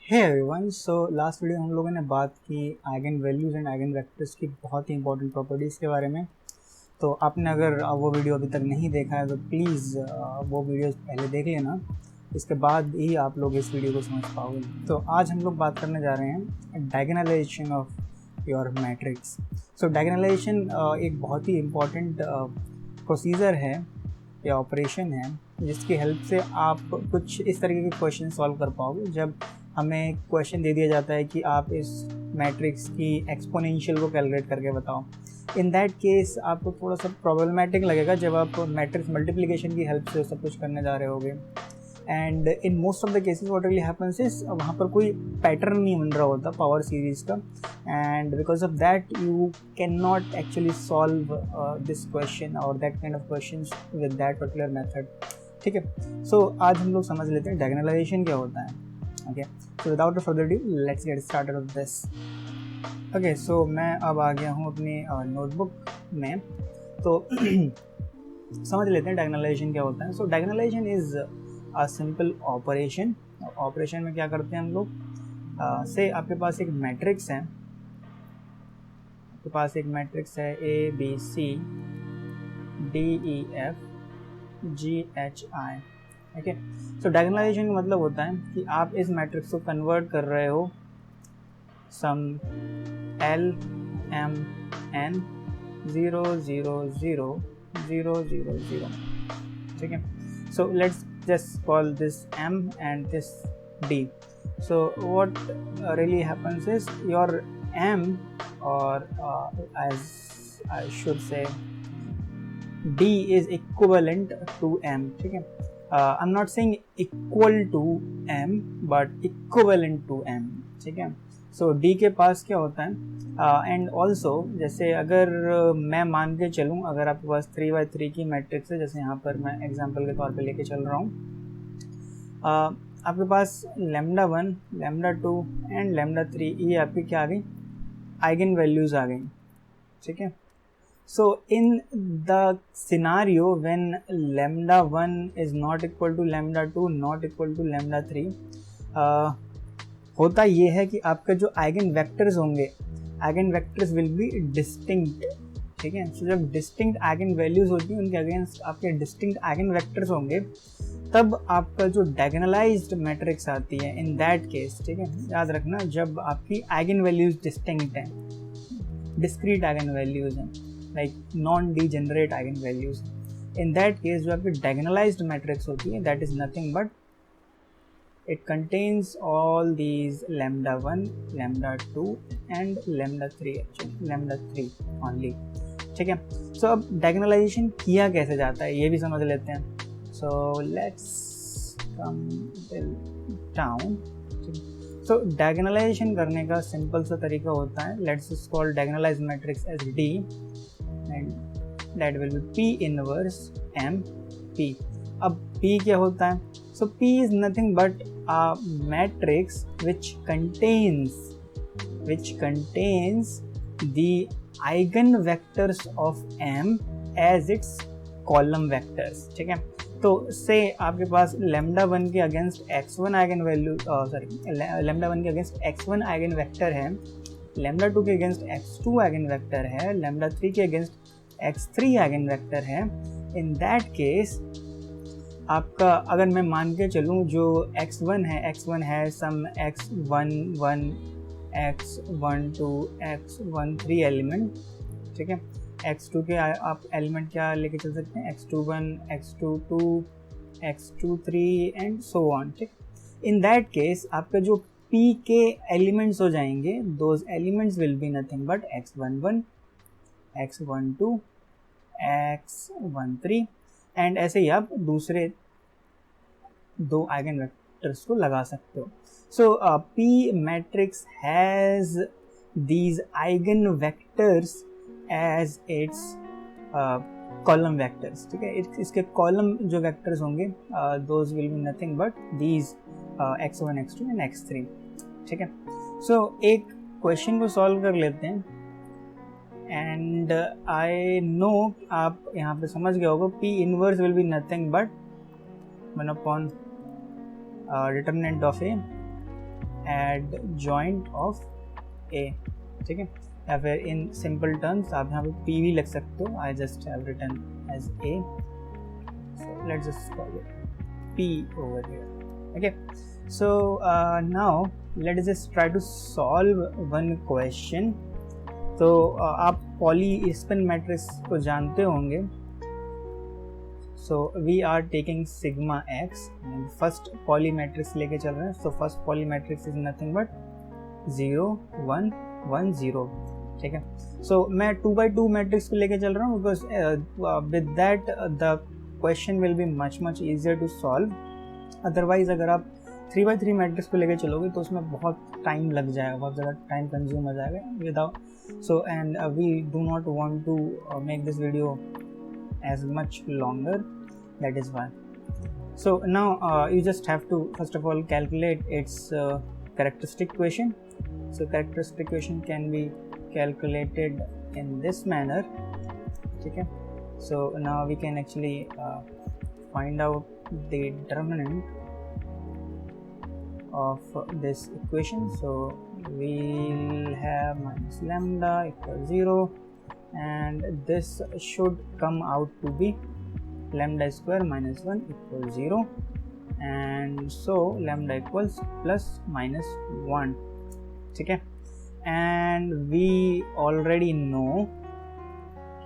हे everyone, so last video हम लोगों ने बात की eigen values and eigen vectors की बहुत ही इंपॉर्टेंट प्रॉपर्टीज़ के बारे में। तो आपने अगर वो वीडियो अभी तक नहीं देखा है तो प्लीज़ वो वीडियो पहले देख लेना, इसके बाद ही आप लोग इस वीडियो को समझ पाओगे। तो आज हम लोग बात करने जा रहे हैं डायगोनलाइजेशन ऑफ योर मैट्रिक्स। सो डायगोनलाइजेशन एक बहुत ही इम्पॉर्टेंट प्रोसीजर है या ऑपरेशन है जिसकी हेल्प से आप कुछ इस तरीके के क्वेश्चन सॉल्व कर पाओगे। जब हमें क्वेश्चन दे दिया जाता है कि आप इस मैट्रिक्स की एक्सपोनेंशियल को कैलकुलेट करके बताओ, इन दैट केस आपको थोड़ा सा प्रॉब्लमेटिक लगेगा जब आप मैट्रिक्स मल्टीप्लिकेशन की हेल्प से सब कुछ करने जा रहे होगे। And in most of the cases what really happens is वहाँ पर कोई पैटर्न नहीं बन रहा होता पावर सीरीज का, and because of that you can not actually solve this question और that kind of questions with that particular method. ठीक है, सो आज हम लोग समझ लेते हैं डायगोनलाइजेशन क्या होता है। Okay, so without further due let's get started off this. Okay, so मैं अब आ गया हूँ अपनी नोटबुक में, तो समझ लेते हैं डायगोनलाइजेशन क्या होता है। So diagonalisation is a simple operation. Operation में क्या करते हैं हम लोग, से आपके पास एक मैट्रिक्स है, आपके पास एक मैट्रिक्स है A B C D E F G H I. Okay, so diagonalization का मतलब होता है कि आप इस मैट्रिक्स को कन्वर्ट कर रहे हो सम एल एम एन 0 0 0 0 0 0। ठीक है, so let's just call this m and this d. So what really happens is your m, or as I should say d is equivalent to m. ठीक है, I'm not saying equal to m but equivalent to m. ठीक है, so d के पास क्या होता है, and also जैसे अगर मैं मान के चलूँ, अगर आपके पास 3x3 की मैट्रिक्स है, जैसे यहाँ पर मैं एग्जांपल के तौर पे लेके चल रहा हूँ, आपके पास λ1 λ2 एंड λ3 ये आपकी क्या आ गई, आइगन वैल्यूज आ गई। ठीक है, so in the scenario when λ1 is not equal to λ2 not equal to λ3, होता ये है कि आपके जो आइगन वेक्टर्स होंगे, eigen vectors will be distinct. ठीक है, सो जब डिस्टिंक्ट आइगन वैल्यूज होती हैं उनके अगेंस्ट आपके डिस्टिंक्ट आइगन वेक्टर्स होंगे, तब आपका जो डायगोनलाइज्ड मैट्रिक्स आती है इन दैट केस। ठीक है, याद रखना, जब आपकी आइगन वैल्यूज डिस्टिंक्ट हैं, डिस्क्रीट आइगन वैल्यूज हैं, like non degenerate eigen values, in that case जो आपकी डायगोनलाइज्ड मैट्रिक्स होती है that is nothing but it contains all these λ1 λ2 and λ3, actually λ3 only। ठीक है, सो अब डायगोनलाइजेशन किया कैसे जाता है ये भी समझ लेते हैं। So let's come down. सो डायगोनलाइजेशन करने का सिंपल सा तरीका होता है, let's call diagonalized matrix as D and that will be P inverse M P। अब P क्या होता है, so P is nothing but a matrix which contains the eigenvectors of M as its column vectors। ठीक है, तो से आपके पास λ1 के अगेंस्ट x1 आइगन वैल्यू, λ1 के अगेंस्ट x1 आइगन वेक्टर है, λ2 के अगेंस्ट x2 आइगन वेक्टर है, λ3 के अगेंस्ट x3 आइगन वेक्टर है। इन दैट केस आपका, अगर मैं मान के चलूँ जो x1 है सम x11 x12 x13 एलिमेंट। ठीक है, x2 के आप एलिमेंट क्या लेके चल सकते हैं, x21 x22 x23 and so on. ठीक, इन दैट केस आपका जो p के एलिमेंट्स हो जाएंगे, those elements will be nothing but x11 x12 x13 and ऐसे ही आप दूसरे दो आइगन वेक्टर्स को लगा सकते हो। So P matrix has these eigen vectors as its column vectors. ठीक है, इसके कॉलम जो वेक्टर्स होंगे those will be nothing but these x1 x2 and x3। ठीक है, सो एक क्वेश्चन को सॉल्व कर लेते हैं, एंड आई नो आप यहाँ पे समझ गए होगा, P inverse will be nothing but 1 upon determinant of A adjoint of A, ठीक है, या फिर इन सिंपल टर्म्स आप यहाँ पे पी भी लिख सकते हो. I just have written as A, so let's just call it P over here. Okay, so now let's just try to solve one question. तो आप पॉलीस्पिन मैट्रिक्स को जानते होंगे. So we are taking sigma x and first poly matrix लेके चल रहे हैं. So first poly matrix is nothing but 0 1 1 0, ठीक है. So मैं 2x2 मैट्रिक्स को लेके चल रहा हूँ because with that the question will be much easier to solve. Otherwise अगर आप 3x3 मैट्रिक्स को लेके चलोगे तो उसमें बहुत टाइम लग जाएगा, बहुत ज़्यादा टाइम कंज्यूम हो जाएगा without. So and we do not want to make this video as much longer, that is why. So now you just have to first of all calculate its characteristic equation. So characteristic equation can be calculated in this manner, ठीक है. So now we can actually find out the determinant of this equation. So we'll have minus lambda equals 0 and this should come out to be lambda square minus 1 equals 0, and so lambda equals plus minus 1, ठीक है. and we already know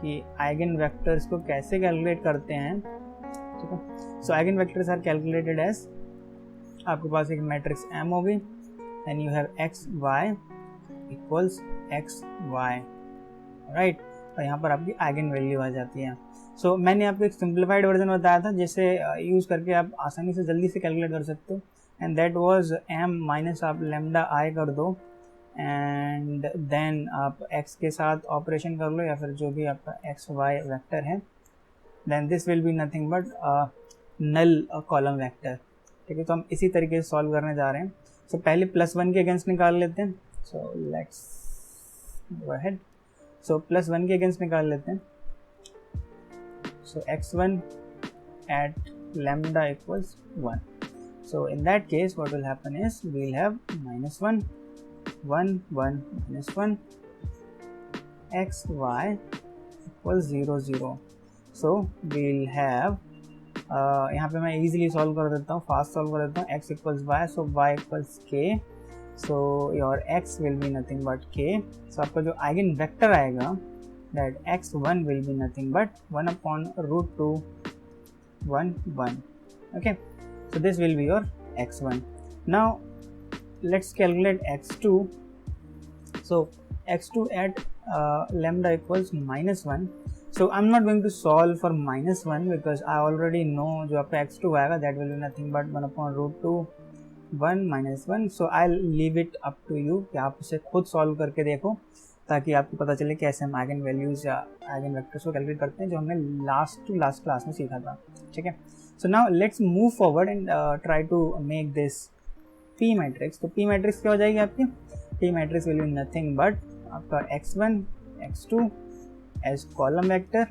कि eigen vectors को कैसे calculate करते हैं, ठीक है. So eigen vectors are calculated as, आपके पास एक मैट्रिक्स M होगी and you have x y equals x y, right. और यहाँ पर आपकी आइगन वैल्यू आ जाती है. सो मैंने आपको एक सिंप्लीफाइड वर्जन बताया था जिसे यूज़ करके आप आसानी से जल्दी से कैलकुलेट कर सकते हो, and that was M minus आप लेमडा आई कर दो एंड देन आप x के साथ ऑपरेशन कर लो या फिर जो भी आपका एक्स वाई वेक्टर है, then this will be nothing but null column vector, ठीक है. तो हम इसी तरीके से सॉल्व करने जा रहे हैं. सो पहले +1 के अगेंस्ट निकाल लेते हैं. So let's go ahead. सो +1 के अगेंस्ट निकाल लेते हैं. सो x1 at lambda equals 1. So in that case what will happen is we will have -1 1 1 -1 x y equals 0 0. So we'll have, यहाँ पे मैं इजीली सॉल्व कर देता हूँ, फास्ट सॉल्व कर देता हूँ. x equals y, so y equals k, so your x will be nothing but k. So आपका जो आइगन वेक्टर आएगा that x1 will be nothing but 1/√2 1 1, okay. So this will be your x1. Now let's calculate x2. So x2 at lambda equals -1. So I'm not going to solve for -1 because I already know जो आपका x2 आएगा that will be nothing but 1/√2 1 -1. So I'll leave it up to you कि आप इसे खुद solve करके देखो ताकि आपको पता चले कैसे हम आइगन वैल्यूज़ या आइगन वेक्टर्स को कैलकुलेट करते हैं, जो हमने लास्ट क्लास में सीखा था, ठीक है. So now let's move forward and try to make this P matrix. तो P मैट्रिक्स क्या हो जाएगी आपकी? P matrix will be nothing but आपका x1 x2 as column vector.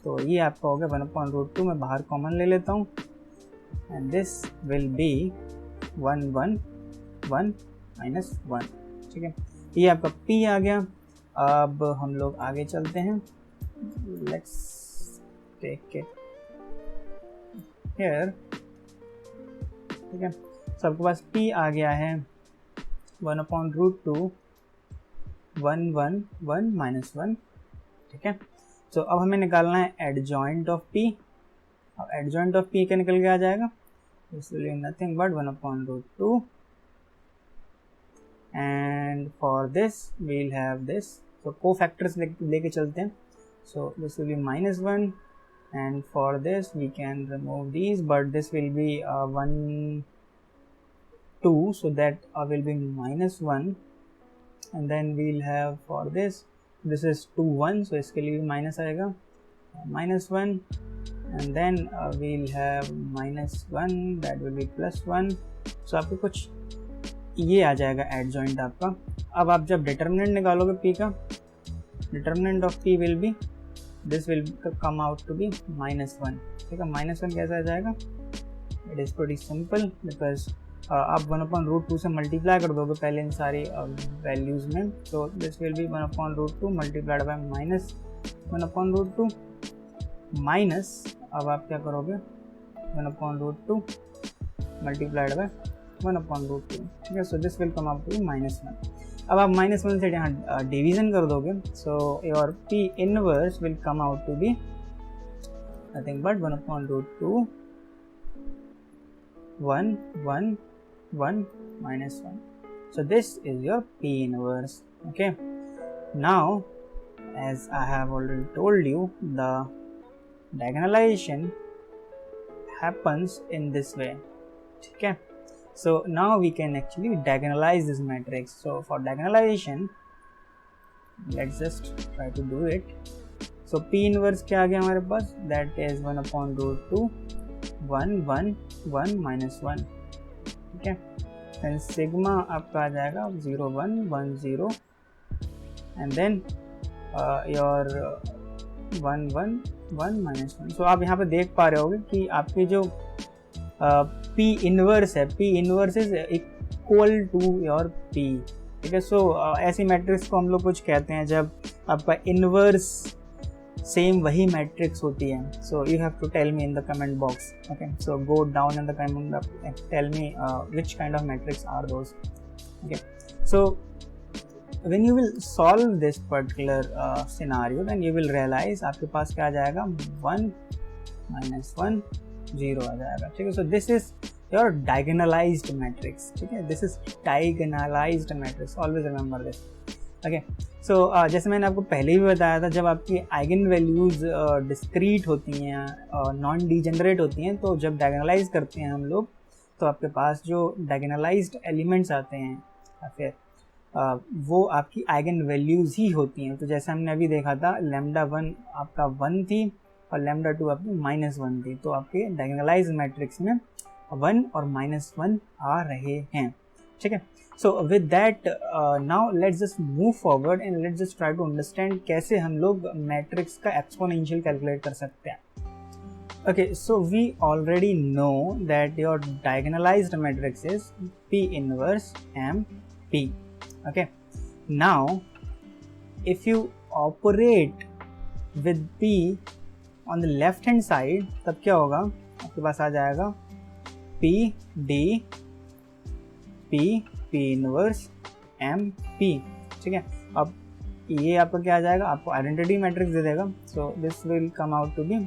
तो ये आपका हो गया 1/√2, मैं बाहर कॉमन ले लेता हूँ एंड दिस विल बी 1 1 1 -1, ठीक है. ये आपका P आ गया. अब हम लोग आगे चलते हैं. लेट्स टेक इट हियर, ठीक है. तो आपके पास P आ गया है 1/√2 1 1 1 -1, ठीक है. तो अब हमें निकालना है एडजॉइंट ऑफ P. अब एडजॉइंट ऑफ P क्या निकल के आ जाएगा? इसलिए nothing but 1/√2 and for this we'll have this. तो कोफैक्टर्स लेके चलते हैं. So this will be -1 and for this we can remove these but this will be 1 2, so that will be -1 and then we'll have for this is 2 1, so इसके लिए भी minus आएगा -1 and then we'll have -1 that will be +1. so आपको कुछ ये आ जाएगा adjoint आपका. अब आप जब डिटर्मिनेंट निकालोगे P का, determinant of P will be this will come out to be -1, ठीक है. -1 कैसे आ जाएगा? It is pretty simple because आप 1/√2 से मल्टीप्लाई कर दोगे पहले इन सारी वैल्यूज़ में, तो this will B 1/√2 multiplied by -1/√2 minus, अब आप क्या करोगे 1/√2 मल्टीप्लाइड बाय 1/√2, ठीक है। So this will come out to -1। अब आप -1 से यहाँ डिवीजन कर दोगे, so your P inverse will come out to be nothing but 1/√2 1 1 1 -1. So this is your P inverse. Okay, now as I have already told you, the diagonalization happens in this way. Okay, so now we can actually diagonalize this matrix. So for diagonalization, let's just try to do it. So P inverse क्या आ गया हमारे पास, that is 1/√2 1 1 1 -1. ठीक है, then sigma आपका आ जाएगा 0 1 1 0 and then your 1 1 1 -1. So आप यहाँ पे देख पा रहे होगे कि आपकी जो P इनवर्स है, P inverse is equal to your P, ठीक है। सो ऐसी मैट्रिक्स को हम लोग कुछ कहते हैं जब आपका इनवर्स सेम वही मैट्रिक्स होती है. So you have to tell me in the comment box. Okay, so go down in the comment, tell me which kind of matrix are those. Okay, so when you will solve this particular scenario, then you will realize आपके पास क्या आ जाएगा, 1 -1 0 आ जाएगा. ठीक है, so this is your diagonalized matrix. ठीक है, this is diagonalized matrix, always remember this. Okay, so जैसे मैंने आपको पहले भी बताया था, जब आपकी आइगन वैल्यूज़ डिस्क्रीट होती हैं, नॉन डिजेनरेट होती हैं, तो जब डायगोनलाइज करते हैं हम लोग, तो आपके पास जो डायगोनलाइज्ड एलिमेंट्स आते हैं या फिर वो आपकी आइगन वैल्यूज़ ही होती हैं. तो जैसे हमने अभी देखा था, λ1 आपका 1 थी और λ2 आपकी -1 थी, तो आपके डायगोनलाइज मैट्रिक्स में 1 और -1 आ रहे हैं. ठीक है, so with that now let's just move forward and let's just try to understand कैसे हम लोग मैट्रिक्स का एक्सपोनेंशियल कैलकुलेट कर सकते हैं. Okay, so we already know that your diagonalized matrix is P inverse MP. Okay, now if you operate with P on the left hand side, तब क्या होगा, आपके पास आ जाएगा P D P P inverse MP. ठीक है, अब ये आपका क्या आ जाएगा, आपको आइडेंटिटी मैट्रिक्स दे देगा. So this will come out to be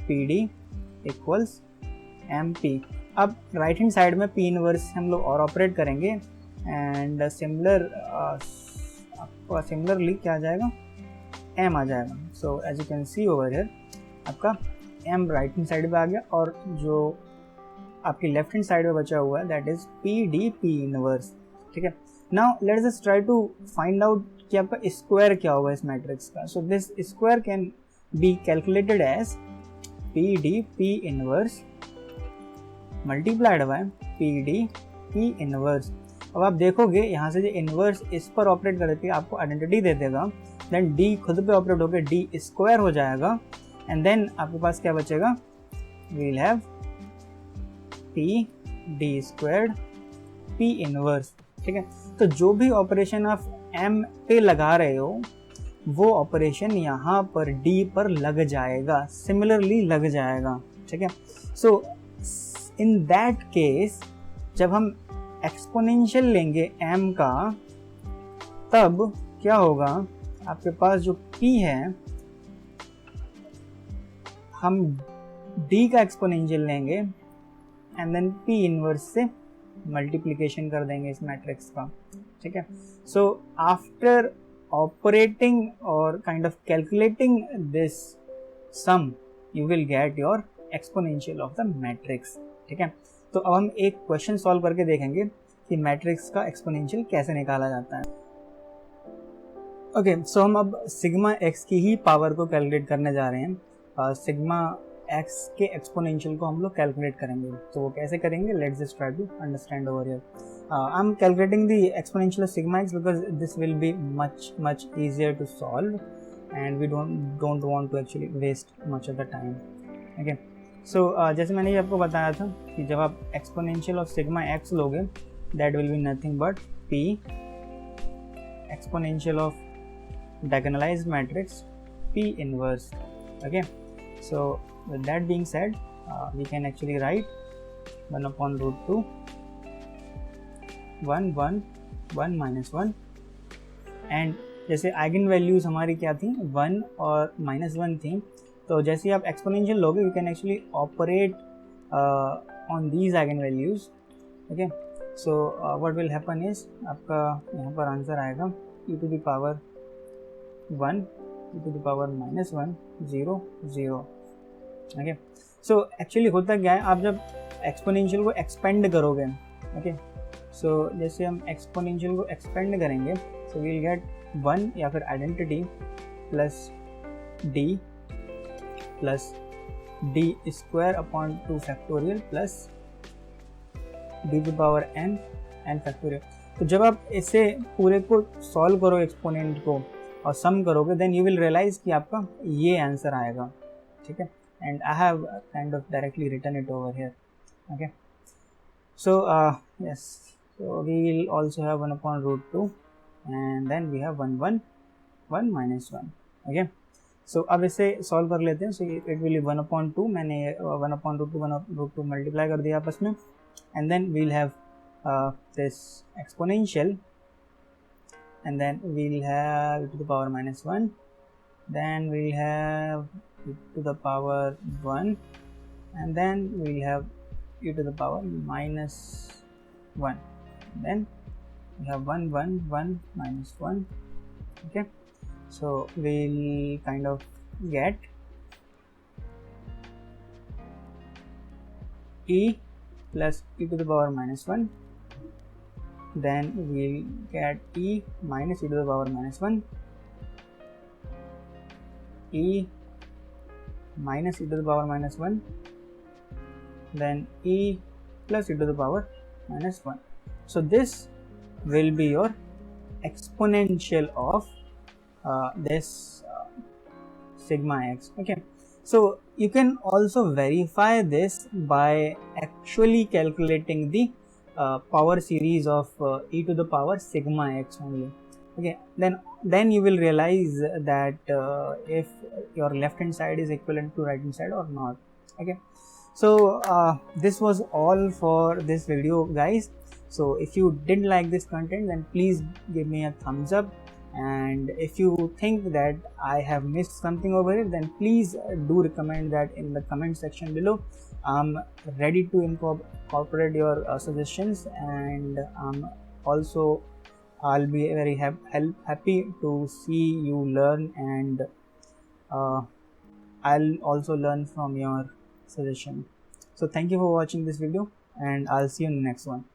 PD equals MP. अब राइट हैंड साइड में P इनवर्स हम लोग और ऑपरेट करेंगे एंड आपको सिमिलरली क्या आ जाएगा, M आ जाएगा. So as you can see over here, आपका M राइट हैंड साइड पे आ गया और जो आपकी लेफ्ट हैंड साइड में बचा हुआ है that is PD P inverse. ठीक है, now let's just try to find out कि आपका स्क्वायर क्या होगा इस मैट्रिक्स का. So this square can be calculated as PD P inverse multiplied by PD P inverse. अब आप देखोगे यहाँ से जो इनवर्स इस पर ऑपरेट करके आपको आइडेंटिटी दे देगा, देन D खुद पे ऑपरेट होकर D स्क्वायर हो जाएगा एंड देन आपके पास क्या बचेगा, we will have P D squared P inverse. ठीक है, तो जो भी ऑपरेशन आप M पे लगा रहे हो वो ऑपरेशन यहाँ पर D पर लग जाएगा, सिमिलरली लग जाएगा. ठीक है, सो इन दैट केस जब हम एक्सपोनेंशियल लेंगे M का, तब क्या होगा, आपके पास जो P है हम D का एक्सपोनेंशियल लेंगे एंड देन P इनवर्स से मल्टीप्लिकेशन कर देंगे इस मैट्रिक्स का. ठीक है, सो आफ्टर ऑपरेटिंग और kind of calculating this sum you will get your exponential of the matrix. ठीक है, तो अब हम एक क्वेश्चन सॉल्व करके देखेंगे कि मैट्रिक्स का एक्सपोनेंशियल कैसे निकाला जाता है. ओके, सो हम अब सिग्मा एक्स की ही पावर को कैलकुलेट करने जा रहे हैं. सिग्मा एक्स के एक्सपोनेंशियल को हम लोग कैलकुलेट करेंगे. तो वो कैसे करेंगे, let's just try to understand over here. I am calculating the exponential of sigma x because this will be much easier to solve and we don't want to actually waste much of the time. Okay, जैसे मैंने ये आपको बताया था कि जब आप exponential of sigma x लोगे that will be nothing but P exponential of diagonalized matrix P inverse. Okay, so with that being said, we can actually write 1 upon root 2 1 1 1 minus 1 and जैसे आइगन वैल्यूज हमारी क्या थी 1 और -1 थी, तो जैसे आप एक्सपोनेंशियल लोगे you can actually operate on these eigen values. Okay, so what will happen is आपका यहाँ पर आंसर आएगा e to the power 1 e to the power -1 0 0. Okay, so actually होता क्या है, आप जब एक्सपोनेंशियल को एक्सपेंड करोगे, ओके, सो जैसे हम एक्सपोनेंशियल को एक्सपेंड करेंगे सो वी विल गेट 1 या फिर identity plus d plus d square upon 2 factorial plus d to power n factorial. तो जब आप इसे पूरे को सॉल्व करो एक्सपोनेंट को और सम करोगे देन यू विल रियलाइज कि आपका ये आंसर आएगा. ठीक है, and I have kind of directly written it over here. Okay, so yes, so we will also have 1 upon root 2 and then we have 1 1 1 minus 1. Okay, so अब इसे solve कर लेते हैं. So it will be 1 upon 2, मैंने 1 upon root 2 1 root 2 multiply कर दिया आपस में, and then we will have this exponential, and then we'll have e to the power -1, then we'll have e to the power 1, and then we'll have e to the power -1, then we have 1 1 1 minus 1. Okay, so we'll kind of get e plus e to the power -1, then we'll get e minus e to the power -1, e minus e to the power -1, then e plus e to the power -1. So this will be your exponential of this sigma x. Okay, so you can also verify this by actually calculating the power series of e to the power sigma x only. Okay, then you will realize that if your left hand side is equivalent to right hand side or not. Okay, so this was all for this video guys. So if you did like this content then please give me a thumbs up, and if you think that I have missed something over here then please do recommend that in the comment section below. I'm ready to incorporate your suggestions, and also I'll be very happy to see you learn, and I'll also learn from your suggestion. So thank you for watching this video, and I'll see you in the next one.